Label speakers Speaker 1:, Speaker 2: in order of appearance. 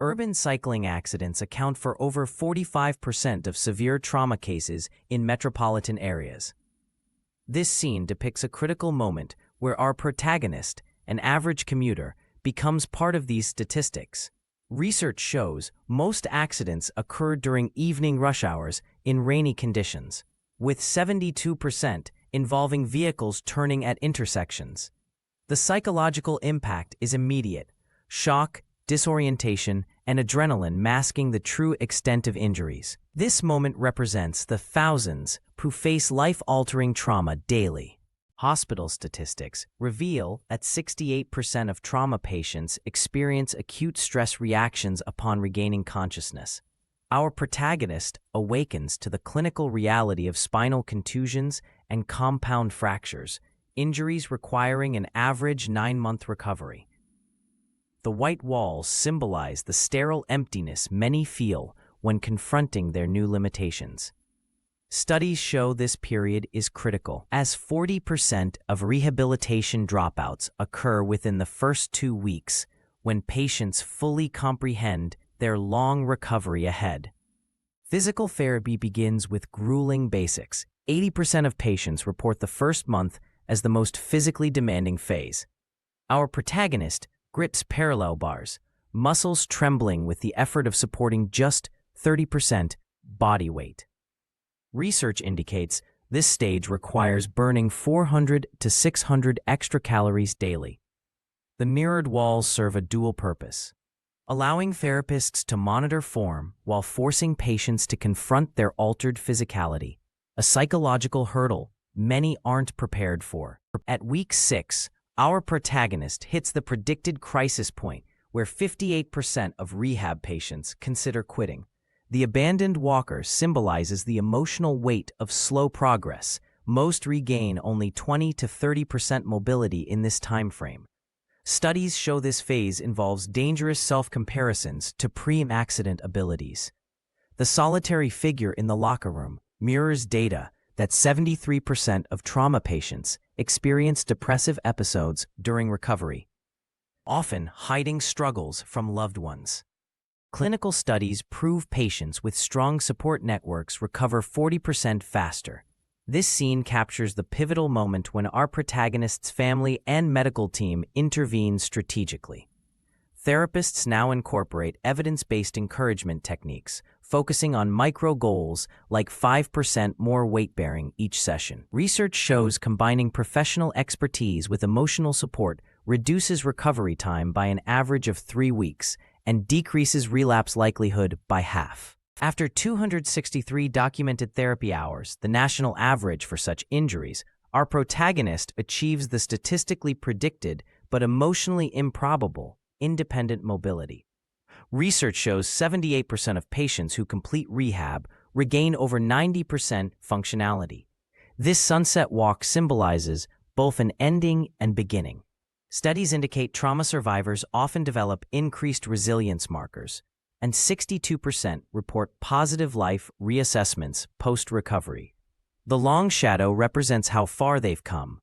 Speaker 1: Urban cycling accidents account for over 45% of severe trauma cases in metropolitan areas. This scene depicts a critical moment where our protagonist, an average commuter, becomes part of these statistics. Research shows most accidents occur during evening rush hours in rainy conditions, with 72% involving vehicles turning at intersections. The psychological impact is immediate: shock, disorientation, and adrenaline masking the true extent of injuries. This moment represents the thousands who face life-altering trauma daily. Hospital statistics reveal that 68% of trauma patients experience acute stress reactions upon regaining consciousness. Our protagonist awakens to the clinical reality of spinal contusions and compound fractures, injuries requiring an average 9-month recovery. The white walls symbolize the sterile emptiness many feel when confronting their new limitations. Studies show this period is critical, as 40% of rehabilitation dropouts occur within the first 2 weeks when patients fully comprehend their long recovery ahead. Physical therapy begins with grueling basics. 80% of patients report the first month as the most physically demanding phase. Our protagonist grips parallel bars, muscles trembling with the effort of supporting just 30% body weight. Research indicates this stage requires burning 400 to 600 extra calories daily. The mirrored walls serve a dual purpose, allowing therapists to monitor form while forcing patients to confront their altered physicality, a psychological hurdle many aren't prepared for. At week 6, our protagonist hits the predicted crisis point where 58% of rehab patients consider quitting. The abandoned walker symbolizes the emotional weight of slow progress. Most regain only 20 to 30% mobility in this time frame. Studies show this phase involves dangerous self-comparisons to pre-accident abilities. The solitary figure in the locker room mirrors data that 73% of trauma patients experience depressive episodes during recovery, often hiding struggles from loved ones. Clinical studies prove patients with strong support networks recover 40% faster. This scene captures the pivotal moment when our protagonist's family and medical team intervene strategically. Therapists now incorporate evidence-based encouragement techniques, focusing on micro goals like 5% more weight-bearing each session. Research shows combining professional expertise with emotional support reduces recovery time by an average of 3 weeks and decreases relapse likelihood by half. After 263 documented therapy hours, the national average for such injuries, our protagonist achieves the statistically predicted but emotionally improbable independent mobility. Research shows 78% of patients who complete rehab regain over 90% functionality. This sunset walk symbolizes both an ending and beginning. Studies indicate trauma survivors often develop increased resilience markers, and 62% report positive life reassessments post-recovery. The long shadow represents how far they've come,